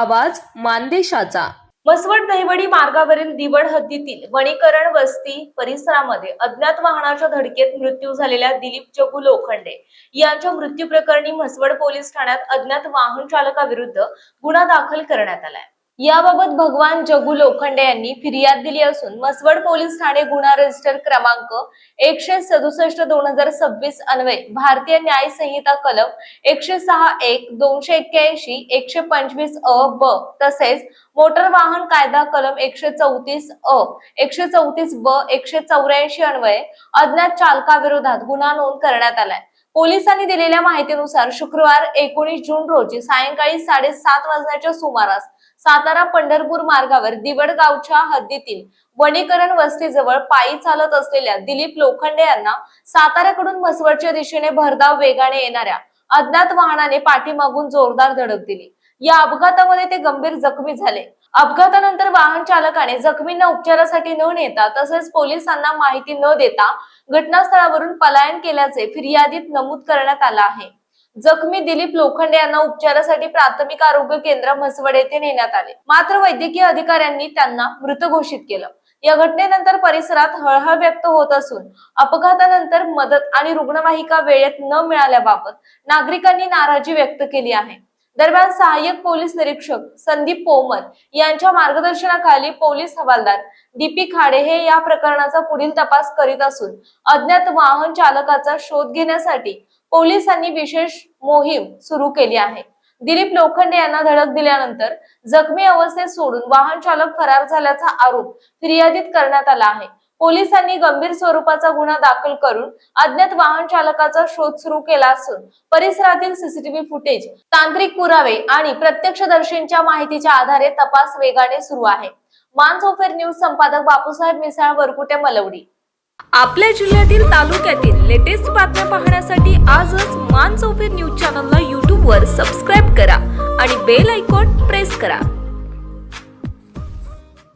आवाज मानदेशाचा। मसवड दहिवडी मार्गावरील दिवड हद्दीतील वनीकरण वस्ती परिसरामध्ये अज्ञात वाहनाच्या धडकेत मृत्यू झालेल्या दिलीप जगू लोखंडे यांच्या मृत्यू प्रकरणी मसवड पोलीस ठाण्यात अज्ञात वाहन चालकाविरुद्ध गुन्हा दाखल करण्यात आलाय। याबाबत भगवान जगू लोखंडे यांनी फिर्याद दिली असून मसवड पोलीस ठाणे गुन्हा रजिस्टर क्रमांक 167/2026 अन्वये भारतीय न्याय संहिता कलम 106(1), 281, 125(अ) ब तसेच मोटर वाहन कायदा कलम 134(अ), 134(ब), 184 अन्वये अज्ञात चालकाविरोधात गुन्हा नोंद करण्यात आलाय। पोलिसांनी दिलेल्या माहितीनुसार शुक्रवार 19 जून रोजी सायंकाळी 7:30 वाजण्याच्या सुमारास सातारा पंढरपूर मार्गावर दिवड गावच्या हद्दीतील वनीकरण वस्तीजवळ पायी चालत असलेल्या दिलीप लोखंडे यांना साताऱ्याकडून मसवडच्या दिशेने भरधाव वेगाने येणाऱ्या अज्ञात वाहनाने पाठीमागून जोरदार धडक दिली। या अपघातामध्ये ते गंभीर जखमी झाले। अपघातानंतर वाहन चालकाने जखमींना उपचारासाठी न नेता तसेच पोलिसांना माहिती न देता घटनास्थळावरून पलायन केल्याचे फिर्यादीत नमूद करण्यात आलं आहे। जखमी दिलीप लोखंडे यांना उपचारासाठी प्राथमिक आरोग्य केंद्र मसवड येथे नेण्यात आले, मात्र वैद्यकीय अधिकाऱ्यांनी त्यांना मृत घोषित केलं। या घटनेनंतर परिसरात हळहळ व्यक्त होत असून अपघातानंतर मदत आणि रुग्णवाहिका वेळेत न मिळाल्याबाबत नागरिकांनी नाराजी व्यक्त केली आहे। दरम्यान सहाय्यक पोलीस निरीक्षक संदीप पोमर यांच्या मार्गदर्शनाखाली पोलीस हवालदार डीपी खाडे हे या प्रकरणाचा पुढील तपास करीत असून अज्ञात वाहन चालकाचा शोध घेण्यासाठी पोलिसांनी विशेष मोहीम सुरू केली आहे। दिलीप लोखंडे यांना धडक दिल्यानंतर जखमी अवस्थेत सोडून वाहन चालक फरार झाल्याचा आरोप फिर्यादीत करण्यात आला आहे। पोलिसांनी गंभीर स्वरूपाचा गुन्हा दाखल करून अज्ञात वाहन चालकाचा शोध सुरू केला असून परिसरातील सीसीटीव्ही फुटेज, तांत्रिक पुरावे आणि प्रत्यक्षदर्शींच्या माहितीच्या आधारे तपास वेगाने सुरू आहे। मानसोफेर न्यूज संपादक बापूसाहेब मिसाळ, वरकुटे, मलवडी। आपल्या जिल्ह्यातील तालुक्यातील लेटेस्ट बातम्या पाहण्यासाठी आजच मानसोफेर न्यूज चॅनलला YouTube वर सबस्क्राईब करा आणि बेल आयकॉन प्रेस करा।